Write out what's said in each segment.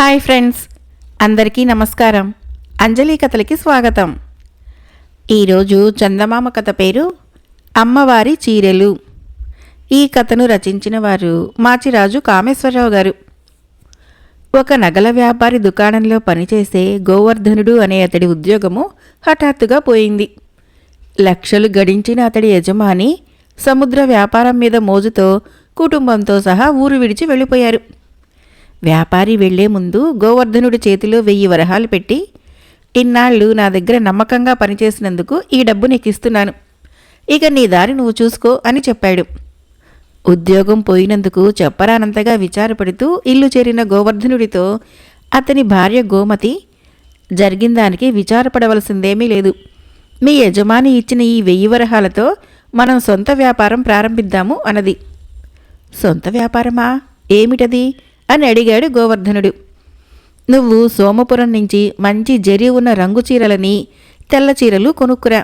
Hi friends, అందరికీ నమస్కారం. అంజలి కథలకి స్వాగతం. ఈరోజు చందమామ కథ పేరు అమ్మవారి చీరెలు. ఈ కథను రచించిన వారు మాచిరాజు కామేశ్వరరావు గారు. ఒక నగల వ్యాపారి దుకాణంలో పనిచేసే గోవర్ధనుడు అనే అతడి ఉద్యోగము హఠాత్తుగా పోయింది. లక్షలు గడించిన అతడి యజమాని సముద్ర వ్యాపారం మీద మోజుతో కుటుంబంతో సహా ఊరు విడిచి వెళ్ళిపోయారు. వ్యాపారి వెళ్లే ముందు గోవర్ధనుడి చేతిలో 1000 వరహాలు పెట్టి, ఇన్నాళ్ళు నా దగ్గర నమ్మకంగా పనిచేసినందుకు ఈ డబ్బు నీకు ఇస్తున్నాను, ఇక నీ దారి నువ్వు చూసుకో అని చెప్పాడు. ఉద్యోగం పోయినందుకు చెప్పరానంతగా విచారపడుతూ ఇల్లు చేరిన గోవర్ధనుడితో అతని భార్య గోమతి, జరిగిన దానికి విచారపడవలసిందేమీ లేదు. మీ యజమాని ఇచ్చిన ఈ 1000 వరహాలతో మనం సొంత వ్యాపారం ప్రారంభిద్దాము అన్నది. సొంత వ్యాపారమా? ఏమిటది అని అడిగాడు గోవర్ధనుడు. నువ్వు సోమపురం నుంచి మంచి జరి ఉన్న రంగు చీరలని, తెల్ల చీరలు కొనుక్కురా.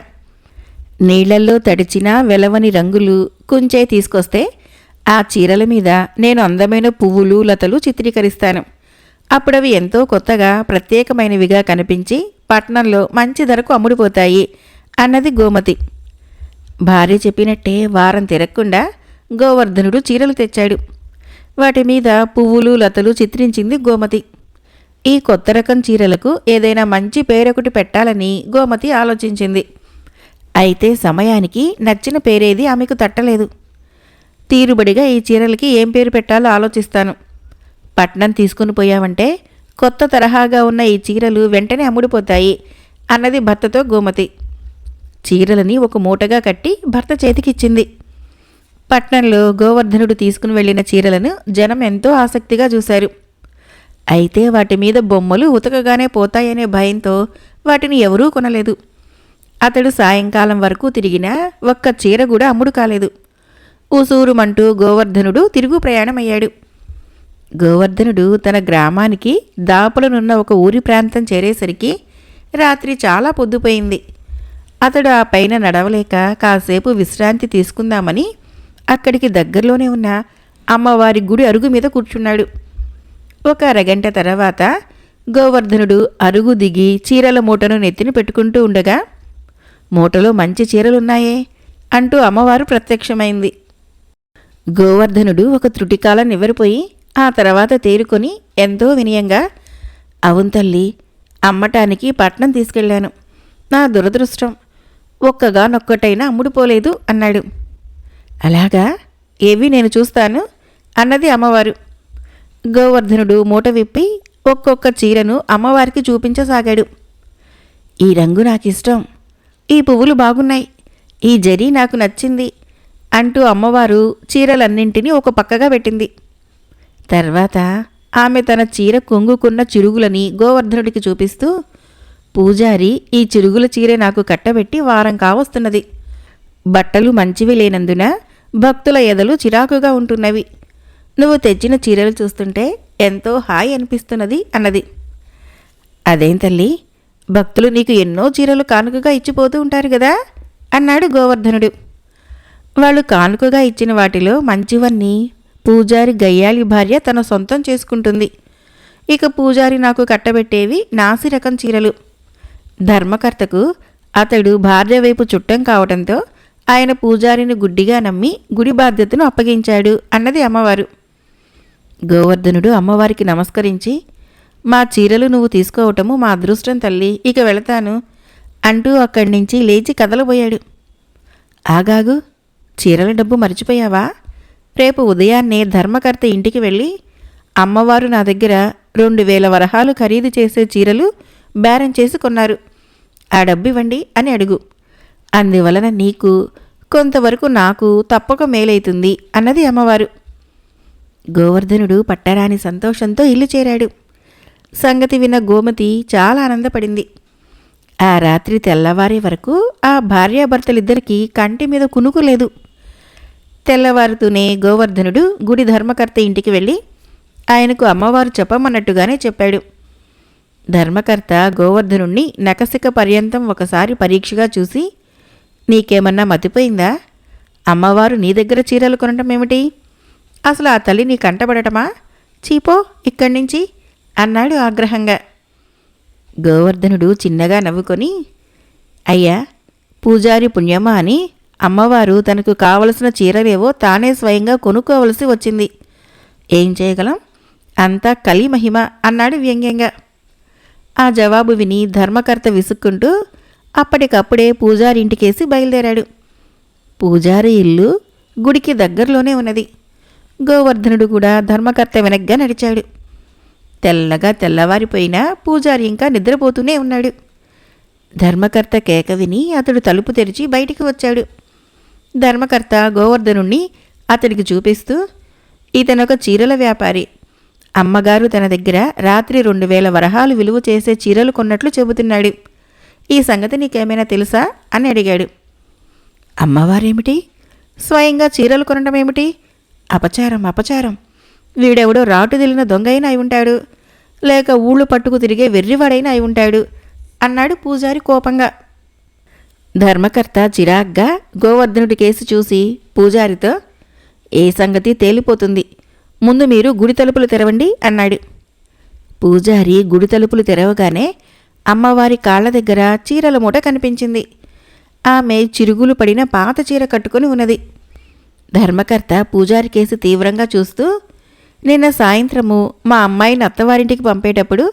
నీళ్లల్లో తడిచిన వెలవని రంగులు కుంచే తీసుకొస్తే ఆ చీరల మీద నేను అందమైన పువ్వులు లతలు చిత్రీకరిస్తాను. అప్పుడవి ఎంతో కొత్తగా ప్రత్యేకమైనవిగా కనిపించి పట్నంలో మంచి ధరకు అమ్ముడిపోతాయి అన్నది గోమతి. భార్య చెప్పినట్టే వారం తిరగకుండా గోవర్ధనుడు చీరలు తెచ్చాడు. వాటి మీద పువ్వులు లతలు చిత్రించింది గోమతి. ఈ కొత్త రకం చీరలకు ఏదైనా మంచి పేరొకటి పెట్టాలని గోమతి ఆలోచించింది. అయితే సమయానికి నచ్చిన పేరేది ఆమెకు తట్టలేదు. తీరుబడిగా ఈ చీరలకి ఏం పేరు పెట్టాలో ఆలోచిస్తాను. పట్నం తీసుకుని పోయావంటే కొత్త తరహాగా ఉన్న ఈ చీరలు వెంటనే అమ్ముడిపోతాయి అన్నది భర్తతో గోమతి. చీరలని ఒక మూటగా కట్టి భర్త చేతికిచ్చింది. పట్నంలో గోవర్ధనుడు తీసుకుని వెళ్లిన చీరలను జనం ఎంతో ఆసక్తిగా చూశారు. అయితే వాటి మీద బొమ్మలు ఉతకగానే పోతాయనే భయంతో వాటిని ఎవరూ కొనలేదు. అతడు సాయంకాలం వరకు తిరిగినా ఒక్క చీర కూడా అమ్ముడు కాలేదు. ఊసూరుమంటూ గోవర్ధనుడు తిరుగు ప్రయాణమయ్యాడు. గోవర్ధనుడు తన గ్రామానికి దాపులనున్న ఒక ఊరి ప్రాంతం చేరేసరికి రాత్రి చాలా పొద్దుపోయింది. అతడు ఆ పైన నడవలేక కాసేపు విశ్రాంతి తీసుకుందామని అక్కడికి దగ్గరలోనే ఉన్న అమ్మవారి గుడి అరుగు మీద కూర్చున్నాడు. ఒక అరగంట తర్వాత గోవర్ధనుడు అరుగు దిగి చీరల మూటను నెత్తిన పెట్టుకుంటూ ఉండగా, మూటలో మంచి చీరలున్నాయే అంటూ అమ్మవారు ప్రత్యక్షమైంది. గోవర్ధనుడు ఒక త్రుటికాలం నివ్వెరపోయి ఆ తర్వాత తేరుకొని ఎంతో వినయంగా, అవును తల్లి, అమ్మటానికి పట్నం తీసుకెళ్లాను. నా దురదృష్టం, ఒక్కగానొక్కటైనా అమ్ముడుపోలేదు అన్నాడు. అలాగా, ఏవి నేను చూస్తాను అన్నది అమ్మవారు. గోవర్ధనుడు మూట విప్పి ఒక్కొక్క చీరను అమ్మవారికి చూపించసాగాడు. ఈ రంగు నాకిష్టం, ఈ పువ్వులు బాగున్నాయి, ఈ జరీ నాకు నచ్చింది అంటూ అమ్మవారు చీరలన్నింటినీ ఒక పక్కగా పెట్టింది. తర్వాత ఆమె తన చీర కొంగుకున్న చిరుగులని గోవర్ధనుడికి చూపిస్తూ, పూజారి ఈ చిరుగుల చీర నాకు కట్టబెట్టి వారం కావస్తున్నది. బట్టలు మంచివి లేనందున భక్తుల ఎదలు చిరాకుగా ఉంటున్నవి. నువ్వు తెచ్చిన చీరలు చూస్తుంటే ఎంతో హాయి అనిపిస్తున్నది అన్నది. అదేం తల్లి, భక్తులు నీకు ఎన్నో చీరలు కానుకగా ఇచ్చిపోతూ ఉంటారు కదా అన్నాడు గోవర్ధనుడు. వాళ్ళు కానుకగా ఇచ్చిన వాటిలో మంచివన్నీ పూజారి గయ్యాలి భార్య తన సొంతం చేసుకుంటుంది. ఇక పూజారి నాకు కట్టబెట్టేవి నాసి రకం చీరలు. ధర్మకర్తకు అతడు భార్య వైపు చుట్టం కావడంతో ఆయన పూజారిని గుడ్డిగా నమ్మి గుడి బాధ్యతను అప్పగించాడు అన్నది అమ్మవారు. గోవర్ధనుడు అమ్మవారికి నమస్కరించి, మా చీరలు నువ్వు తీసుకోవటము మా అదృష్టం తల్లి, ఇక వెళతాను అంటూ అక్కడి నుంచి లేచి కదలబోయాడు. ఆగాగు, చీరల డబ్బు మర్చిపోయావా? రేపు ఉదయాన్నే ధర్మకర్త ఇంటికి వెళ్ళి, అమ్మవారు నా దగ్గర 2000 వరహాలు ఖరీదు చేసే చీరలు బేరం చేసి కొన్నారు, ఆ డబ్బు ఇవ్వండి అని అడుగు. అందువలన నీకు కొంతవరకు నాకు తప్పక మేలైతుంది అన్నది అమ్మవారు. గోవర్ధనుడు పట్టరాని సంతోషంతో ఇల్లు చేరాడు. సంగతి విన్న గోమతి చాలా ఆనందపడింది. ఆ రాత్రి తెల్లవారే వరకు ఆ భార్యాభర్తలిద్దరికీ కంటి మీద కునుకు లేదు. తెల్లవారుతూనే గోవర్ధనుడు గుడి ధర్మకర్త ఇంటికి వెళ్ళి ఆయనకు అమ్మవారు చెప్పమన్నట్టుగానే చెప్పాడు. ధర్మకర్త గోవర్ధనుణ్ణి నకసిక పర్యంతం ఒకసారి పరీక్షగా చూసి, నీకేమన్నా మతిపోయిందా? అమ్మవారు నీ దగ్గర చీరలు కొనటం ఏమిటి? అసలు ఆ తల్లి నీ కంటపడటమా? చీపో ఇక్కడి నుంచి అన్నాడు ఆగ్రహంగా. గోవర్ధనుడు చిన్నగా నవ్వుకొని, అయ్యా, పూజారి పుణ్యమా అని అమ్మవారు తనకు కావలసిన చీరలేవో తానే స్వయంగా కొనుక్కోవలసి వచ్చింది. ఏం చేయగలం, అంతా కలి మహిమ అన్నాడు వ్యంగ్యంగా. ఆ జవాబు విని ధర్మకర్త విసుక్కుంటూ అప్పటికప్పుడే పూజారి ఇంటికేసి బయలుదేరాడు. పూజారి ఇల్లు గుడికి దగ్గరలోనే ఉన్నది. గోవర్ధనుడు కూడా ధర్మకర్త వెనగ్గా నడిచాడు. తెల్లగా తెల్లవారిపోయినా పూజారి ఇంకా నిద్రపోతూనే ఉన్నాడు. ధర్మకర్త కేక విని అతడు తలుపు తెరిచి బయటికి వచ్చాడు. ధర్మకర్త గోవర్ధనుణ్ణి అతడికి చూపిస్తూ, ఇతనొక చీరల వ్యాపారి. అమ్మగారు తన దగ్గర రాత్రి 2000 వరహాలు విలువ చేసే చీరలు కొన్నట్లు చెబుతున్నాడు. ఈ సంగతి నీకేమైనా తెలుసా అని అడిగాడు. అమ్మవారేమిటి, స్వయంగా చీరలు కొనడం ఏమిటి? అపచారం, అపచారం. వీడెవడో రాటుదిలిన దొంగైనా అయి ఉంటాడు, లేక ఊళ్ళు పట్టుకు తిరిగే వెర్రివాడైనా అయి ఉంటాడు అన్నాడు పూజారి కోపంగా. ధర్మకర్త చిరాగ్గా గోవర్ధనుడి కేసు చూసి పూజారితో, ఏ సంగతి తేలిపోతుంది, ముందు మీరు గుడి తలుపులు తెరవండి అన్నాడు. పూజారి గుడి తలుపులు తెరవగానే అమ్మవారి కాళ్ల దగ్గర చీరల మూట కనిపించింది. ఆమె చిరుగులు పడిన పాత చీర కట్టుకుని ఉన్నది. ధర్మకర్త పూజారి కేసు తీవ్రంగా చూస్తూ, నిన్న సాయంత్రము మా అమ్మాయిని అత్తవారింటికి పంపేటప్పుడు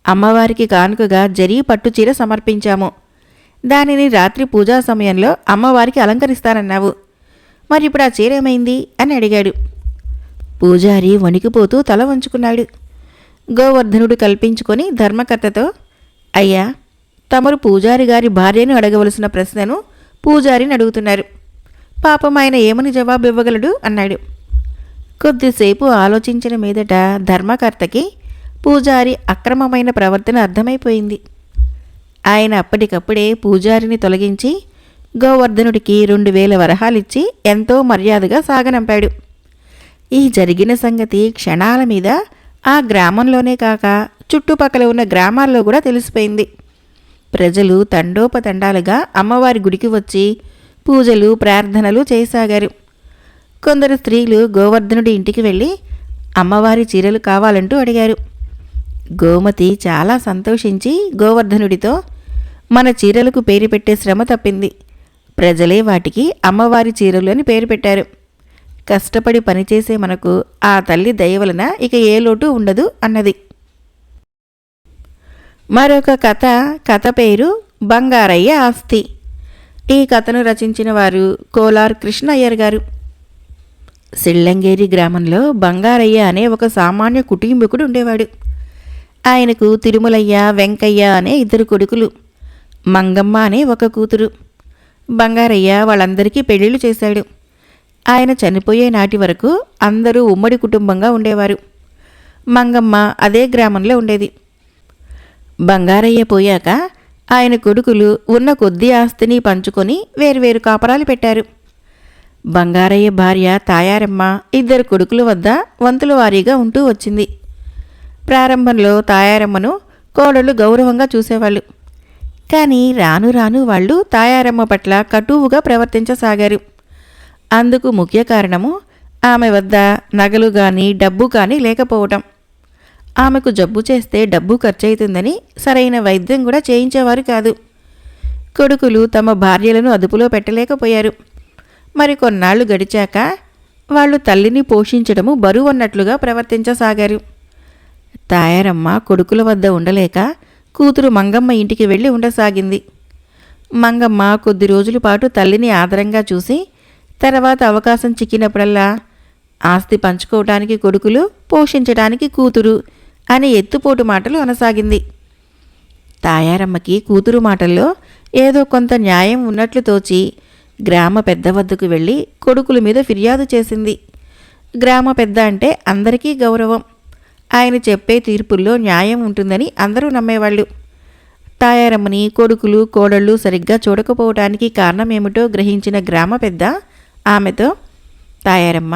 అమ్మవారికి కానుకగా జరీ పట్టుచీర సమర్పించాము. దానిని రాత్రి పూజా సమయంలో అమ్మవారికి అలంకరిస్తానన్నావు. మరిప్పుడు ఆ చీర ఏమైంది అని అడిగాడు. పూజారి వణికిపోతూ తల వంచుకున్నాడు. గోవర్ధనుడు కల్పించుకొని ధర్మకర్తతో, అయ్యా, తమరు పూజారి గారి భార్యను అడగవలసిన ప్రశ్నను పూజారిని అడుగుతున్నారు. పాపం ఆయన ఏమని జవాబు ఇవ్వగలడు అన్నాడు. కొద్దిసేపు ఆలోచించిన మీదట ధర్మకర్తకి పూజారి అక్రమమైన ప్రవర్తన అర్థమైపోయింది. ఆయన అప్పటికప్పుడే పూజారిని తొలగించి గోవర్ధనుడికి 2000 వరహాలిచ్చి ఎంతో మర్యాదగా సాగనంపాడు. ఈ జరిగిన సంగతి క్షణాల మీద ఆ గ్రామంలోనే కాక చుట్టుపక్కల ఉన్న గ్రామాల్లో కూడా తెలిసిపోయింది. ప్రజలు తండోపతండాలుగా అమ్మవారి గుడికి వచ్చి పూజలు ప్రార్థనలు చేయసాగారు. కొందరు స్త్రీలు గోవర్ధనుడి ఇంటికి వెళ్ళి అమ్మవారి చీరలు కావాలంటూ అడిగారు. గోమతి చాలా సంతోషించి గోవర్ధనుడితో, మన చీరలకు పేరు పెట్టే శ్రమ తప్పింది. ప్రజలే వాటికి అమ్మవారి చీరలు అని పేరు పెట్టారు. కష్టపడి పనిచేసే మనకు ఆ తల్లి దయ వలన ఇక ఏ లోటు ఉండదు అన్నది. మరొక కథ పేరు బంగారయ్య ఆస్తి. ఈ కథను రచించిన వారు కోలార్ కృష్ణయ్యర్ గారు. సిళ్ళంగేరి గ్రామంలో బంగారయ్య అనే ఒక సామాన్య కుటుంబీకుడు ఉండేవాడు. ఆయనకు తిరుమలయ్య, వెంకయ్య అనే 2 కొడుకులు, మంగమ్మ అనే ఒక కూతురు. బంగారయ్య వాళ్ళందరికీ పెళ్లిళ్ళు చేశాడు. ఆయన చనిపోయే నాటి వరకు అందరూ ఉమ్మడి కుటుంబంగా ఉండేవారు. మంగమ్మ అదే గ్రామంలో ఉండేది. బంగారయ్య పోయాక ఆయన కొడుకులు ఉన్న కొద్ది ఆస్తిని పంచుకొని వేరువేరు కాపరాలు పెట్టారు. బంగారయ్య భార్య తాయారమ్మ 2 కొడుకుల వద్ద వంతుల వారీగా ఉంటూ వచ్చింది. ప్రారంభంలో తాయారమ్మను కోడళ్ళు గౌరవంగా చూసేవాళ్ళు. కానీ రాను రాను వాళ్ళు తాయారమ్మ పట్ల కటువుగా ప్రవర్తించసాగారు. అందుకు ముఖ్య కారణము ఆమె వద్ద నగలు కానీ డబ్బు కానీ లేకపోవటం. ఆమెకు జబ్బు చేస్తే డబ్బు ఖర్చవుతుందని సరైన వైద్యం కూడా చేయించేవారు కాదు. కొడుకులు తమ భార్యలను అదుపులో పెట్టలేకపోయారు. మరి కొన్నాళ్లు గడిచాక వాళ్ళు తల్లిని పోషించడము బరువన్నట్లుగా ప్రవర్తించసాగారు. తాయారమ్మ కొడుకుల వద్ద ఉండలేక కూతురు మంగమ్మ ఇంటికి వెళ్ళి ఉండసాగింది. మంగమ్మ కొద్ది రోజుల పాటు తల్లిని ఆదరంగా చూసి తర్వాత అవకాశం చిక్కినప్పుడల్లా ఆస్తి పంచుకోవటానికి కొడుకులు, పోషించడానికి కూతురు అని ఎత్తుపోటు మాటలు అనసాగింది. తాయారమ్మకి కూతురు మాటల్లో ఏదో కొంత న్యాయం ఉన్నట్లు తోచి గ్రామ పెద్ద వద్దకు వెళ్ళి కొడుకుల మీద ఫిర్యాదు చేసింది. గ్రామ పెద్ద అంటే అందరికీ గౌరవం. ఆయన చెప్పే తీర్పుల్లో న్యాయం ఉంటుందని అందరూ నమ్మేవాళ్ళు. తాయారమ్మని కొడుకులు, కోడళ్ళు సరిగ్గా చూడకపోవటానికి కారణమేమిటో గ్రహించిన గ్రామ పెద్ద ఆమెతో, తాయారమ్మ,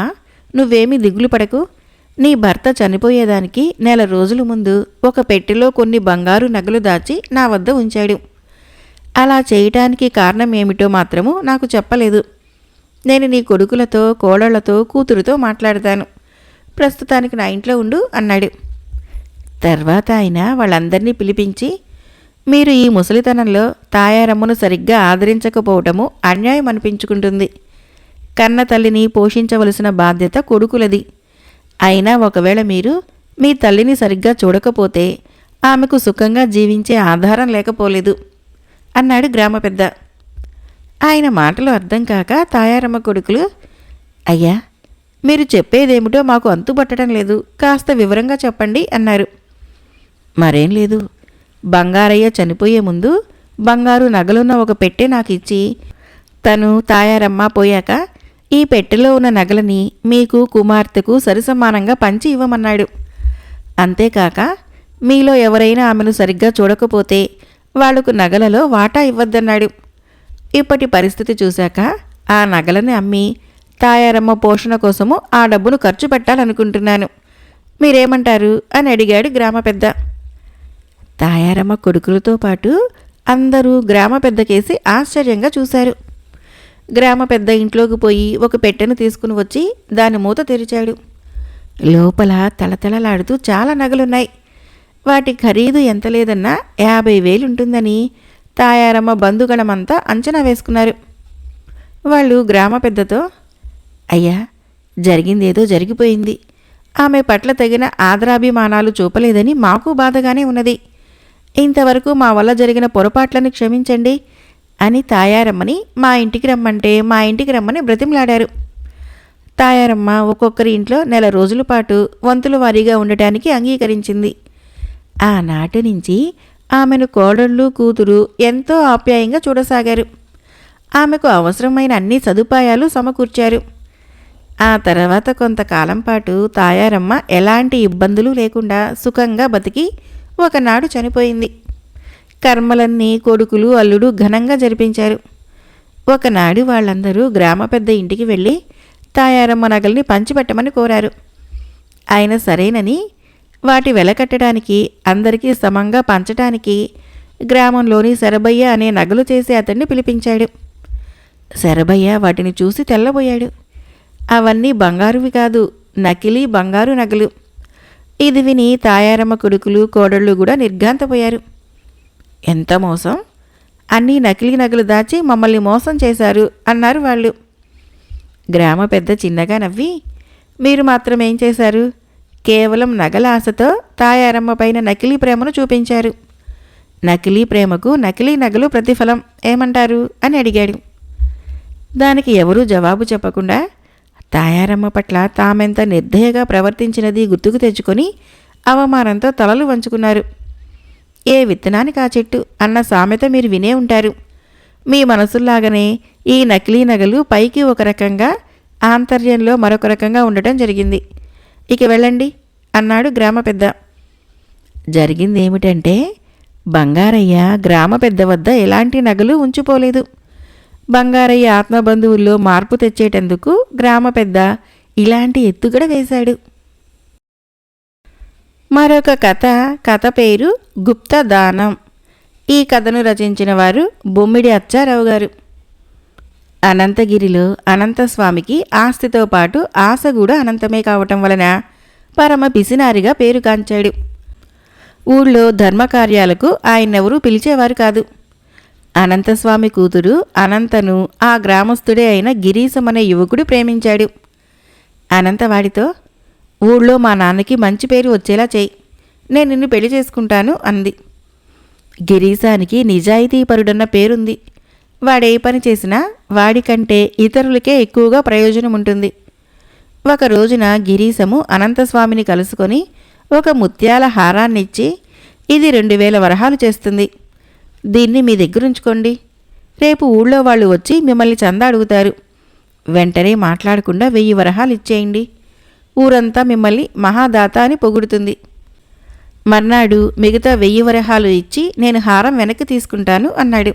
నువ్వేమీ దిగులు పడకు. నీ భర్త చనిపోయేదానికి 1 నెల రోజుల ముందు ఒక పెట్టెలో కొన్ని బంగారు నగలు దాచి నా వద్ద ఉంచాడు. అలా చేయటానికి కారణం ఏమిటో మాత్రము నాకు చెప్పలేదు. నేను నీ కొడుకులతో, కోడళ్లతో, కూతురుతో మాట్లాడతాను. ప్రస్తుతానికి నా ఇంట్లో ఉండు అన్నాడు. తర్వాత ఆయన వాళ్ళందరినీ పిలిపించి, మీరు ఈ ముసలితనంలో తాయారమ్మను సరిగ్గా ఆదరించకపోవటము అన్యాయం అనిపించుకుంటుంది. కన్న తల్లిని పోషించవలసిన బాధ్యత కొడుకులది. అయినా ఒకవేళ మీరు మీ తల్లిని సరిగ్గా చూడకపోతే ఆమెకు సుఖంగా జీవించే ఆధారం లేకపోలేదు అన్నాడు గ్రామ పెద్ద. ఆయన మాటలు అర్థం కాక తాయారమ్మ కొడుకులు, అయ్యా, మీరు చెప్పేదేమిటో మాకు అంతుపట్టడం లేదు, కాస్త వివరంగా చెప్పండి అన్నారు. మరేం లేదు, బంగారయ్య చనిపోయే ముందు బంగారు నగలున్న ఒక పెట్టె నాకు ఇచ్చి, తను తాయారమ్మ పోయాక ఈ పెట్టెలో ఉన్న నగలని మీకు కుమార్తెకు సరిసమానంగా పంచి ఇవ్వమన్నాడు. అంతేకాక మీలో ఎవరైనా ఆమెను సరిగ్గా చూడకపోతే వాళ్లకు నగలలో వాటా ఇవ్వద్దన్నాడు. ఇప్పటి పరిస్థితి చూశాక ఆ నగలని అమ్మి తాయారమ్మ పోషణ కోసము ఆ డబ్బును ఖర్చు పెట్టాలనుకుంటున్నాను. మీరేమంటారు అని అడిగాడు గ్రామ పెద్ద. తాయారమ్మ కొడుకులతో పాటు అందరూ గ్రామ పెద్దకేసి ఆశ్చర్యంగా చూశారు. గ్రామ పెద్ద ఇంట్లోకి పోయి ఒక పెట్టెను తీసుకుని వచ్చి దాని మూత తెరిచాడు. లోపల తళతళలాడుతూ చాలా నగలున్నాయి. వాటి ఖరీదు ఎంత లేదన్నా 50,000 ఉంటుందని తాయారమ్మ బంధుగణమంతా అంచనా వేసుకున్నారు. వాళ్ళు గ్రామ పెద్దతో, అయ్యా, జరిగిందేదో జరిగిపోయింది. ఆమె పట్ల తగిన ఆదరాభిమానాలు చూపలేదని మాకు బాధగానే ఉన్నది. ఇంతవరకు మా వల్ల జరిగిన పొరపాట్లను క్షమించండి అని తాయారమ్మని మా ఇంటికి రమ్మని బ్రతిమలాడారు. తాయారమ్మ ఒక్కొక్కరి ఇంట్లో నెల రోజుల పాటు వంతుల వారీగా ఉండటానికి అంగీకరించింది. ఆనాటి నుంచి ఆమెను కోడళ్ళు కూతురు ఎంతో ఆప్యాయంగా చూడసాగారు. ఆమెకు అవసరమైన అన్ని సదుపాయాలు సమకూర్చారు. ఆ తర్వాత కొంతకాలం పాటు తాయారమ్మ ఎలాంటి ఇబ్బందులు లేకుండా సుఖంగా బతికి ఒకనాడు చనిపోయింది. కర్మలన్నీ కొడుకులు అల్లుడు ఘనంగా జరిపించారు. ఒకనాడు వాళ్ళందరూ గ్రామ పెద్ద ఇంటికి వెళ్ళి తాయారమ్మ నగల్ని పంచిపెట్టమని కోరారు. ఆయన సరేనని వాటి వెల కట్టడానికి అందరికీ సమంగా పంచటానికి గ్రామంలోని శరభయ్య అనే నగలు చేసే అతన్ని పిలిపించాడు. శరభయ్య వాటిని చూసి తెల్లబోయాడు. అవన్నీ బంగారువి కాదు, నకిలీ బంగారు నగలు. ఇది విని తాయారమ్మ కొడుకులు కోడళ్ళు కూడా నిర్ఘాంతపోయారు. ఎంత మోసం! అన్నీ నకిలీ నగలు దాచి మమ్మల్ని మోసం చేశారు అన్నారు వాళ్ళు. గ్రామ పెద్ద చిన్నగా నవ్వి, మీరు మాత్రం ఏం చేశారు? కేవలం నగల ఆశతో తాయారమ్మ పైన నకిలీ ప్రేమను చూపించారు. నకిలీ ప్రేమకు నకిలీ నగలు ప్రతిఫలం ఏమంటారు అని అడిగాడు. దానికి ఎవరూ జవాబు చెప్పకుండా తాయారమ్మ పట్ల తామెంత నిర్దయగా ప్రవర్తించినది గుర్తుకు తెచ్చుకొని అవమానంతో తలలు వంచుకున్నారు. ఏ విత్తనానికి ఆ చెట్టు అన్న సామెత మీరు వినే ఉంటారు. మీ మనసుల్లాగానే ఈ నకిలీ నగలు పైకి ఒక రకంగా ఆంతర్యంలో మరొక రకంగా ఉండటం జరిగింది. ఇక వెళ్ళండి అన్నాడు గ్రామ పెద్ద. జరిగిందేమిటంటే, బంగారయ్య గ్రామ పెద్ద వద్ద ఎలాంటి నగలు ఉంచిపోలేదు. బంగారయ్య ఆత్మబంధువుల్లో మార్పు తెచ్చేటందుకు గ్రామ పెద్ద ఇలాంటి ఎత్తుగడ వేశాడు. మరొక కథ పేరు గుప్తదానం. ఈ కథను రచించిన వారు బొమ్మిడి అచ్చారావు గారు. అనంతగిరిలో అనంతస్వామికి ఆస్తితో పాటు ఆశ కూడా అనంతమే కావటం వలన పరమ పిసినారిగా పేరుగాంచాడు. ఊళ్ళో ధర్మకార్యాలకు ఆయన్నెవరూ పిలిచేవారు కాదు. అనంతస్వామి కూతురు అనంతను ఆ గ్రామస్థుడే అయిన గిరీశమనే యువకుడు ప్రేమించాడు. అనంతవాడితో, ఊళ్ళో మా నాన్నకి మంచి పేరు వచ్చేలా చేయి, నేను నిన్ను పెళ్లి చేసుకుంటాను అంది. గిరీశానికి నిజాయితీపరుడన్న పేరుంది. వాడే పని చేసినా వాడికంటే ఇతరులకే ఎక్కువగా ప్రయోజనం ఉంటుంది. ఒక రోజున గిరీశము అనంతస్వామిని కలుసుకొని ఒక ముత్యాల హారాన్నిచ్చి, ఇది 2000 వరహాలు చేస్తుంది, దీన్ని మీ దగ్గరుంచుకోండి, రేపు ఊళ్ళో వాళ్ళు వచ్చి మిమ్మల్ని చందా అడుగుతారు, వెంటనే మాట్లాడకుండా 1000 వరహాలు ఇచ్చేయండి, ఊరంతా మిమ్మల్ని మహాదాత అని పొగుడుతుంది. మర్నాడు మిగతా 1000 వరహాలు ఇచ్చి నేను హారం వెనక్కి తీసుకుంటాను అన్నాడు.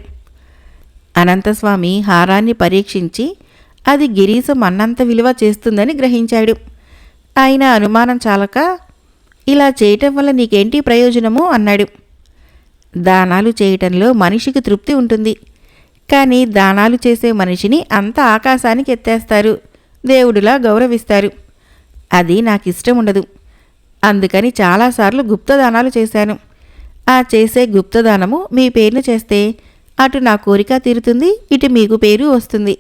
అనంతస్వామి హారాన్ని పరీక్షించి అది గిరీశం అన్నంత విలువ చేస్తుందని గ్రహించాడు. ఆయన అనుమానం చాలక, ఇలా చేయటం వల్ల నీకేంటి ప్రయోజనము అన్నాడు. దానాలు చేయటంలో మనిషికి తృప్తి ఉంటుంది, కానీ దానాలు చేసే మనిషిని అంత ఆకాశానికి ఎత్తేస్తారు, దేవుడిలా గౌరవిస్తారు. అది నాకిష్టం ఉండదు. అందుకని చాలాసార్లు గుప్తదానాలు చేశాను. ఆ చేసే గుప్తదానము మీ పేరును చేస్తే అటు నా కోరిక తీరుతుంది, ఇటు మీకు పేరు వస్తుంది.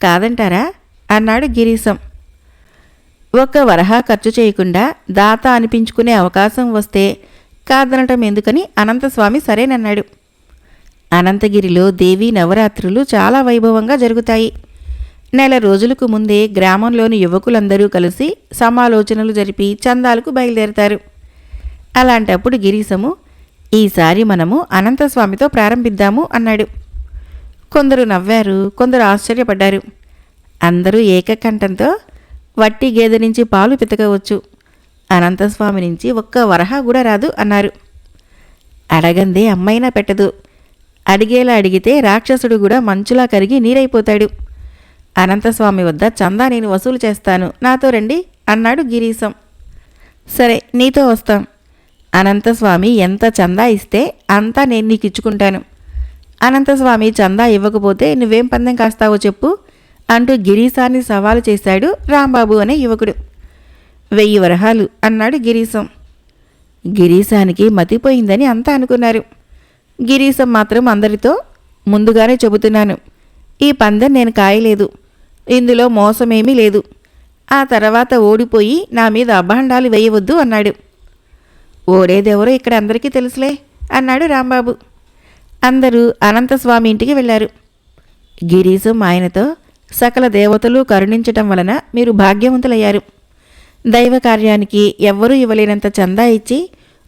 కాదంటారా అన్నాడు గిరీశం. ఒక్క వరహా ఖర్చు చేయకుండా దాత అనిపించుకునే అవకాశం వస్తే కాదనటం ఎందుకని అనంతస్వామి సరేనన్నాడు. అనంతగిరిలో దేవీ నవరాత్రులు చాలా వైభవంగా జరుగుతాయి. నెల రోజులకు ముందే గ్రామంలోని యువకులందరూ కలిసి సమాలోచనలు జరిపి చందాలకు బయలుదేరతారు. అలాంటప్పుడు గిరీశము, ఈసారి మనము అనంతస్వామితో ప్రారంభిద్దాము అన్నాడు. కొందరు నవ్వారు, కొందరు ఆశ్చర్యపడ్డారు. అందరూ ఏకకంఠంతో వట్టి గేదె నుంచి పాలు పితకవచ్చు, అనంతస్వామి నుంచి ఒక్క వరహా కూడా రాదు అన్నారు. అడగందే అమ్మైనా పెట్టదు, అడిగేలా అడిగితే రాక్షసుడు కూడా మంచులా కరిగి నీరైపోతాడు. అనంతస్వామి వద్ద చందా నేను వసూలు చేస్తాను, నాతో రండి అన్నాడు గిరీశం. సరే, నీతో వస్తాం. అనంతస్వామి ఎంత చందా ఇస్తే అంతా నేను నీకు ఇచ్చుకుంటాను. అనంతస్వామి చందా ఇవ్వకపోతే నువ్వేం పందెం కాస్తావో చెప్పు అంటూ గిరీశాన్ని సవాలు చేశాడు రాంబాబు అనే యువకుడు. 1000 వరహాలు అన్నాడు గిరీశం. గిరీశానికి మతిపోయిందని అంతా అనుకున్నారు. గిరీశం మాత్రం అందరితో, ముందుగానే చెబుతున్నాను, ఈ పందెం నేను కాయలేదు, ఇందులో మోసమేమీ లేదు. ఆ తర్వాత ఓడిపోయి నా మీద అభాండాలు వేయవద్దు అన్నాడు. ఓడేదెవరో ఇక్కడ అందరికీ తెలుసులే అన్నాడు రాంబాబు. అందరూ అనంతస్వామి ఇంటికి వెళ్ళారు. గిరీశం ఆయనతో, సకల దేవతలు కరుణించటం వలన మీరు భాగ్యవంతులయ్యారు. దైవ కార్యానికి ఎవ్వరూ ఇవ్వలేనంత చందా ఇచ్చి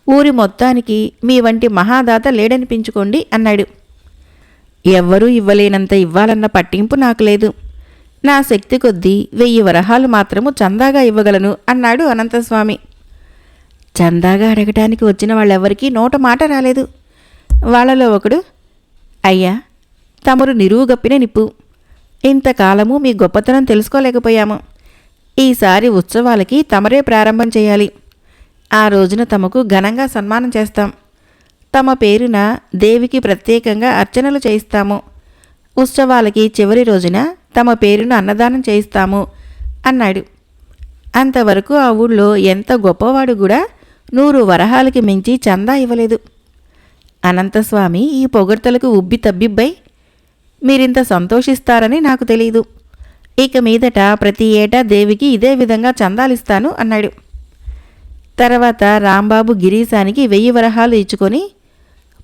ఊరి మొత్తానికి మీ వంటి మహాదాత లేడనిపించుకోండి అన్నాడు. ఎవ్వరూ ఇవ్వలేనంత ఇవ్వాలన్న పట్టింపు నాకు లేదు. నా శక్తి కొద్దీ 1000 వరహాలు మాత్రము చందాగా ఇవ్వగలను అన్నాడు అనంతస్వామి. చందాగా అడగటానికి వచ్చిన వాళ్ళెవ్వరికీ నోట మాట రాలేదు. వాళ్ళలో ఒకడు, అయ్యా, తమరు నిరువుగప్పిన నిప్పు. ఇంతకాలము మీ గొప్పతనం తెలుసుకోలేకపోయాము. ఈసారి ఉత్సవాలకి తమరే ప్రారంభం చేయాలి. ఆ రోజున తమకు ఘనంగా సన్మానం చేస్తాం. తమ పేరున దేవికి ప్రత్యేకంగా అర్చనలు చేయిస్తాము. ఉత్సవాలకి చివరి రోజున తమ పేరున అన్నదానం చేయిస్తాము అన్నాడు. అంతవరకు ఆ ఊళ్ళో ఎంత గొప్పవాడు కూడా 100 వరహాలకి మించి చందా ఇవ్వలేదు. అనంతస్వామి ఈ పొగడ్తలకు ఉబ్బి తబ్బిబ్బై, మీరింత సంతోషిస్తారని నాకు తెలీదు. ఇక మీదట ప్రతి ఏటా దేవికి ఇదే విధంగా చందాలిస్తాను అన్నాడు. తర్వాత రాంబాబు గిరీశానికి 1000 వరహాలు ఇచ్చుకొని,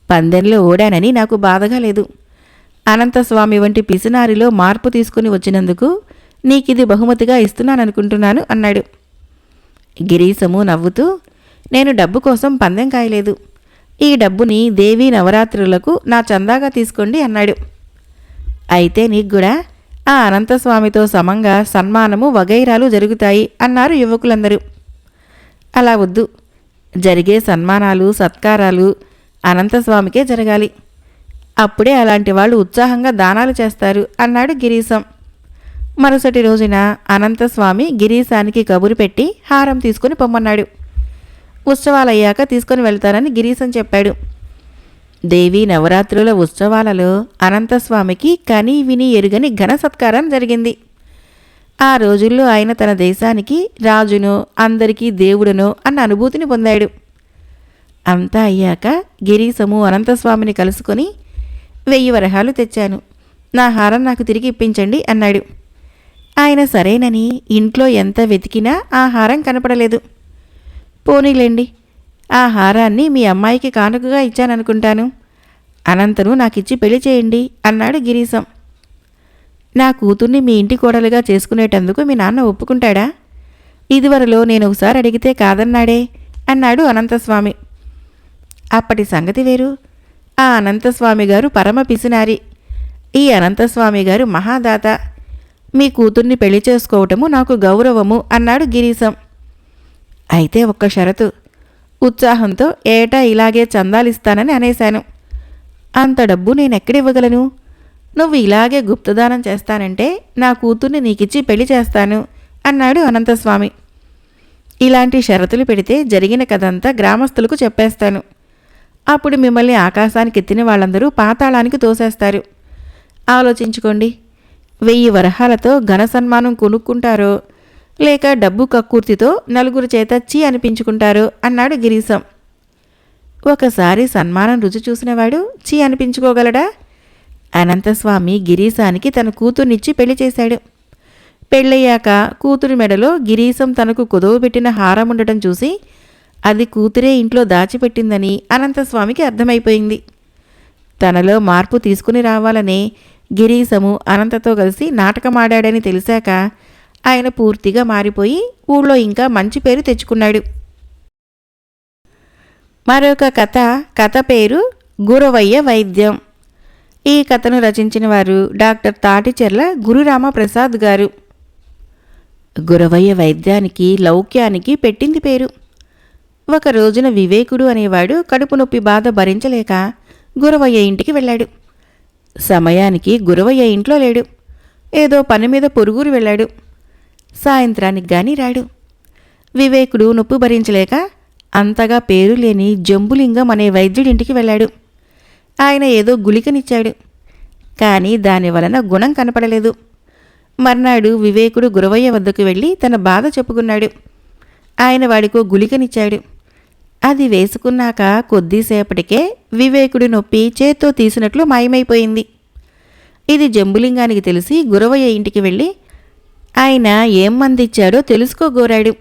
పందెంలో ఓడానని నాకు బాధగా లేదు. అనంతస్వామి వంటి పిసినారిలో మార్పు తీసుకుని వచ్చినందుకు నీకిది బహుమతిగా ఇస్తున్నాననుకుంటున్నాను అన్నాడు. గిరీశము నవ్వుతూ, నేను డబ్బు కోసం పందెం కాయలేదు. ఈ డబ్బుని దేవీ నవరాత్రులకు నా చందాగా తీసుకోండి అన్నాడు. అయితే నీకు కూడా ఆ అనంతస్వామితో సమంగా సన్మానము వగైరాలు జరుగుతాయి అన్నారు యువకులందరూ. అలా వద్దు, జరిగే సన్మానాలు సత్కారాలు అనంతస్వామికే జరగాలి. అప్పుడే అలాంటి వాళ్ళు ఉత్సాహంగా దానాలు చేస్తారు అన్నాడు గిరీశం. మరుసటి రోజున అనంతస్వామి గిరీశానికి కబురు పెట్టి హారం తీసుకుని పొమ్మన్నాడు. ఉత్సవాలయ్యాక తీసుకొని వెళ్తానని గిరీశం చెప్పాడు. దేవీ నవరాత్రుల ఉత్సవాలలో అనంతస్వామికి కని విని ఎరుగని ఘన సత్కారం జరిగింది. ఆ రోజుల్లో ఆయన తన దేశానికి రాజునో అందరికీ దేవుడనో అన్న అనుభూతిని పొందాడు. అంతా అయ్యాక గిరీశము అనంతస్వామిని కలుసుకొని, 1000 వరహాలు తెచ్చాను, నా హారం నాకు తిరిగి ఇప్పించండి అన్నాడు. ఆయన సరేనని ఇంట్లో ఎంత వెతికినా ఆ హారం కనపడలేదు. పోనీలేండి, ఆ హారాన్ని మీ అమ్మాయికి కానుకగా ఇచ్చాననుకుంటాను, అనంతను నాకిచ్చి పెళ్లి చేయండి అన్నాడు గిరీశం. నా కూతుర్ని మీ ఇంటి కోడలుగా చేసుకునేటందుకు మీ నాన్న ఒప్పుకుంటాడా? ఇదివరలో నేను ఒకసారి అడిగితే కాదన్నాడే అన్నాడు అనంతస్వామి. అప్పటి సంగతి వేరు. ఆ అనంతస్వామి గారు పరమ పిసినారి, ఈ అనంతస్వామి గారు మహాదాత. మీ కూతుర్ని పెళ్లి చేసుకోవటము నాకు గౌరవము అన్నాడు గిరీశం. అయితే ఒక్క షరతు, ఉత్సాహంతో ఏటా ఇలాగే చందాలిస్తానని అనేశాను. అంత డబ్బు నేనెక్కడివ్వగలను? నువ్వు ఇలాగే గుప్తదానం చేస్తానంటే నా కూతుర్ని నీకిచ్చి పెళ్లి చేస్తాను అన్నాడు అనంతస్వామి. ఇలాంటి షరతులు పెడితే జరిగిన కథంతా గ్రామస్తులకు చెప్పేస్తాను. అప్పుడు మిమ్మల్ని ఆకాశానికి ఎత్తిన వాళ్ళందరూ పాతాళానికి తోసేస్తారు. ఆలోచించుకోండి. 1000 వరహాలతో ఘన సన్మానం కొనుక్కుంటారో లేక డబ్బు కక్కుర్తితో నలుగురు చేత చీ అనిపించుకుంటారో అన్నాడు గిరీశం. ఒకసారి సన్మానం రుచి చూసినవాడు చీ అనిపించుకోగలడా? అనంతస్వామి గిరీశానికి తన కూతుర్నిచ్చి పెళ్లి చేశాడు. పెళ్ళయ్యాక కూతురి మెడలో గిరీశం తనకు కుదవబెట్టిన హారం ఉండటం చూసి అది కూతురే ఇంట్లో దాచిపెట్టిందని అనంతస్వామికి అర్థమైపోయింది. తనలో మార్పు తీసుకుని రావాలనే గిరీశము అనంతతో కలిసి నాటకమాడాడని తెలిసాక ఆయన పూర్తిగా మారిపోయి ఊళ్ళో ఇంకా మంచి పేరు తెచ్చుకున్నాడు. మరొక కథ పేరు గురవయ్య వైద్యం. ఈ కథను రచించిన వారు డాక్టర్ తాటిచెర్ల గురురామప్రసాద్ గారు. గురవయ్య వైద్యానికి లౌక్యానికి పెట్టింది పేరు. ఒక రోజున వివేకుడు అనేవాడు కడుపు నొప్పి బాధ భరించలేక గురవయ్య ఇంటికి వెళ్ళాడు. సమయానికి గురవయ్య ఇంట్లో లేడు. ఏదో పని మీద పొరుగురు వెళ్ళాడు. సాయంత్రానికి గాని రాడు. వివేకుడు నొప్పి భరించలేక అంతగా పేరు లేని జంబులింగం అనే వైద్యుడింటికి వెళ్ళాడు. ఆయన ఏదో గుళికనిచ్చాడు. కానీ దానివలన గుణం కనపడలేదు. మర్నాడు వివేకుడు గురవయ్య వద్దకు వెళ్ళి తన బాధ చెప్పుకున్నాడు. ఆయన వాడికో గుళికనిచ్చాడు. అది వేసుకున్నాక కొద్దిసేపటికే వివేకుడి నొప్పి చేత్తో తీసినట్లు మాయమైపోయింది. ఇది జంబులింగానికి తెలిసి గురవయ్య ఇంటికి వెళ్ళి ఆయన ఏం మందిచ్చాడో తెలుసుకోగోరాడు.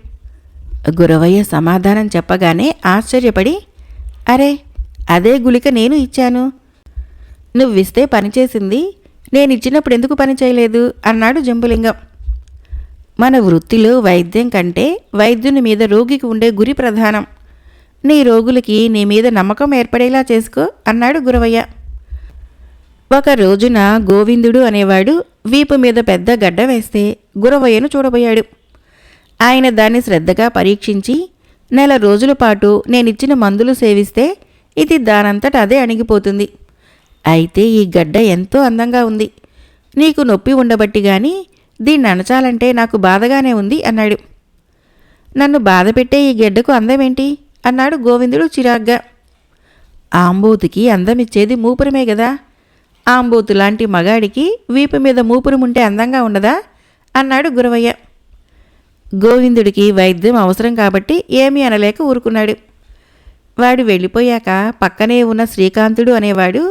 గురవయ్య సమాధానం చెప్పగానే ఆశ్చర్యపడి, అరే, అదే గుళిక నేను ఇచ్చాను. నువ్విస్తే పనిచేసింది, నేనిచ్చినప్పుడు ఎందుకు పని చేయలేదు అన్నాడు జంబులింగం. మన వృత్తిలో వైద్యం కంటే వైద్యుని మీద రోగికి ఉండే గురి ప్రధానం. నీ రోగులకి నీ మీద నమ్మకం ఏర్పడేలా చేసుకో అన్నాడు గురవయ్య. ఒక రోజున గోవిందుడు అనేవాడు వీపు మీద పెద్ద గడ్డ వేస్తే గురవయ్యను చూడబోయాడు. ఆయన దాన్ని శ్రద్ధగా పరీక్షించి, నెల రోజుల పాటు నేనిచ్చిన మందులు సేవిస్తే ఇది దానంతట అదే అణిగిపోతుంది. అయితే ఈ గడ్డ ఎంతో అందంగా ఉంది. నీకు నొప్పి ఉండబట్టి గాని దీన్ని అణచాలంటే నాకు బాధగానే ఉంది అన్నాడు. నన్ను బాధపెట్టే ఈ గెడ్డకు అందమేంటి అన్నాడు గోవిందుడు చిరాగ్గా. ఆంబోతుకి అందమిచ్చేది మూపురమే గదా. ఆంబోతు లాంటి మగాడికి వీపు మీద మూపురముంటే అందంగా ఉండదా అన్నాడు గురవయ్య. గోవిందుడికి వైద్యం అవసరం కాబట్టి ఏమీ అనలేక ఊరుకున్నాడు. వాడు వెళ్ళిపోయాక పక్కనే ఉన్న శ్రీకాంతుడు అనేవాడు,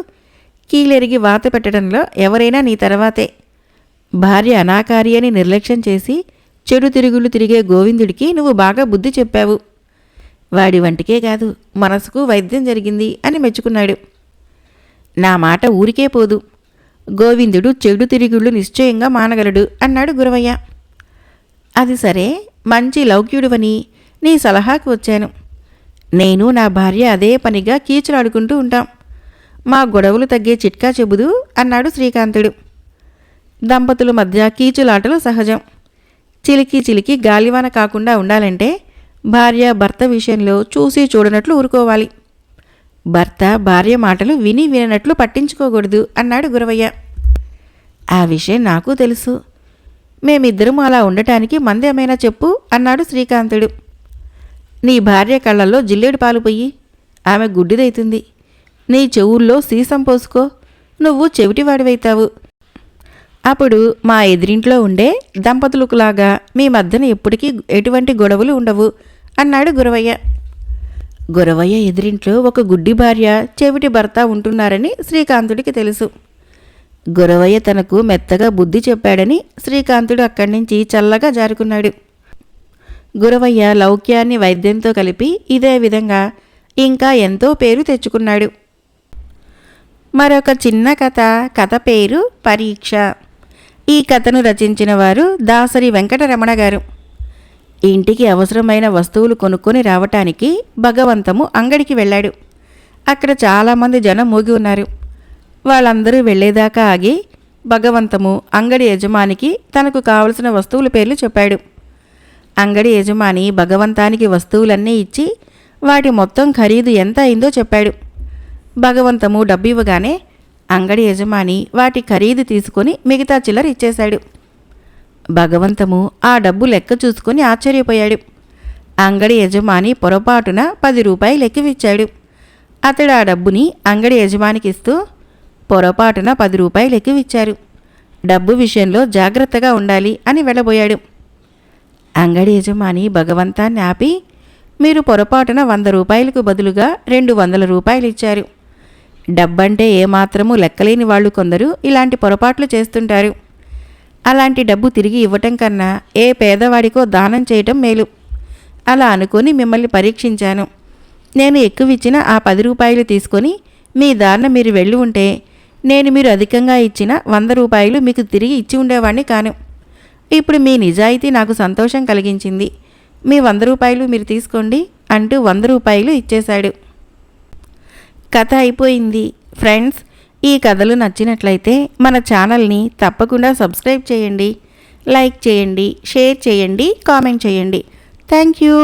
కీలెరిగి వాత పెట్టడంలో ఎవరైనా నీ తర్వాతే. భార్య అనాకారి అని నిర్లక్ష్యం చేసి చెడు తిరుగులు తిరిగే గోవిందుడికి నువ్వు బాగా బుద్ధి చెప్పావు. వాడి వంటికే కాదు, మనసుకు వైద్యం జరిగింది అని మెచ్చుకున్నాడు. నా మాట ఊరికే పోదు. గోవిందుడు చెడు తిరుగుళ్ళు నిశ్చయంగా మానగలడు అన్నాడు గురవయ్య. అది సరే, మంచి లౌక్యుడువని నీ సలహాకు వచ్చాను. నేను నా భార్య అదే పనిగా కీచులాడుకుంటూ ఉంటాం. మా గొడవలు తగ్గే చిట్కా చెబుదు అన్నాడు శ్రీకాంతుడు. దంపతుల మధ్య కీచులాటలు సహజం. చిలికి చిలికి గాలివాన కాకుండా ఉండాలంటే భార్య భర్త విషయంలో చూసి చూడనట్లు ఊరుకోవాలి. భర్త భార్య మాటలు విని విననట్లు పట్టించుకోకూడదు అన్నాడు గురవయ్య. ఆ విషయం నాకు తెలుసు. మేమిద్దరం అలా ఉండటానికి మందేమైనా చెప్పు అన్నాడు శ్రీకాంతుడు. నీ భార్య కళ్ళల్లో జిల్లేడు పాలు పొయ్యి, ఆమె గుడ్డిదైతుంది. నీ చెవుల్లో సీసం పోసుకో, నువ్వు చెవిటివాడివైతావు. అప్పుడు మా ఎదిరింట్లో ఉండే దంపతులకులాగా మీ మధ్యన ఎప్పటికీ ఎటువంటి గొడవలు ఉండవు అన్నాడు గురవయ్య. గురవయ్య ఎదిరింట్లో ఒక గుడ్డి భార్య చెవిటి భర్త ఉంటున్నారని శ్రీకాంతుడికి తెలుసు. గురవయ్య తనకు మెత్తగా బుద్ధి చెప్పాడని శ్రీకాంతుడు అక్కడి నుంచి చల్లగా జారుకున్నాడు. గురవయ్య లౌక్యాన్ని వైద్యంతో కలిపి ఇదే విధంగా ఇంకా ఎంతో పేరు తెచ్చుకున్నాడు. మరొక చిన్న కథ పేరు పరీక్ష. ఈ కథను రచించిన వారు దాసరి వెంకటరమణ గారు. ఇంటికి అవసరమైన వస్తువులు కొనుక్కొని రావటానికి భగవంతము అంగడికి వెళ్ళాడు. అక్కడ చాలామంది జనం మూగి ఉన్నారు. వాళ్ళందరూ వెళ్ళేదాకా ఆగి భగవంతము అంగడి యజమానికి తనకు కావలసిన వస్తువుల పేర్లు చెప్పాడు. అంగడి యజమాని భగవంతానికి వస్తువులన్నీ ఇచ్చి వాటి మొత్తం ఖరీదు ఎంత అయిందో చెప్పాడు. భగవంతము డబ్బు ఇవ్వగానే అంగడి యజమాని వాటి ఖరీదు తీసుకొని మిగతా చిల్లర ఇచ్చేశాడు. భగవంతము ఆ డబ్బు లెక్క చూసుకొని ఆశ్చర్యపోయాడు. అంగడి యజమాని పొరపాటున 10 రూపాయలు లెక్కవిచ్చాడు. అతడు ఆ డబ్బుని అంగడి యజమానికి ఇస్తూ పొరపాటున 10 రూపాయలు లెక్కవిచ్చారు, డబ్బు విషయంలో జాగ్రత్తగా ఉండాలి అని వెళ్ళబోయాడు. అంగడి యజమాని భగవంతాన్ని ఆపి, మీరు పొరపాటున 100 రూపాయలకు బదులుగా 200 రూపాయలు ఇచ్చారు. డబ్బంటే ఏమాత్రమూ లెక్కలేని వాళ్ళు కొందరు ఇలాంటి పొరపాట్లు చేస్తుంటారు. అలాంటి డబ్బు తిరిగి ఇవ్వటం కన్నా ఏ పేదవాడికో దానం చేయటం మేలు. అలా అనుకొని మిమ్మల్ని పరీక్షించాను. నేను ఎక్కువిచ్చిన ఆ 10 రూపాయలు తీసుకొని మీ దారిన మీరు వెళ్ళి ఉంటే నేను మీరు అధికంగా ఇచ్చిన 100 రూపాయలు మీకు తిరిగి ఇచ్చి ఉండేవాణ్ణి కాను. ఇప్పుడు మీ నిజాయితీ నాకు సంతోషం కలిగించింది. మీ 100 రూపాయలు మీరు తీసుకోండి అంటూ 100 రూపాయలు ఇచ్చేశాడు. కథ అయిపోయింది. ఫ్రెండ్స్, ఈ కథలు నచ్చినట్లయితే మన ఛానల్ని తప్పకుండా సబ్స్క్రైబ్ చేయండి, లైక్ చేయండి, షేర్ చేయండి, కామెంట్ చేయండి. Thank you.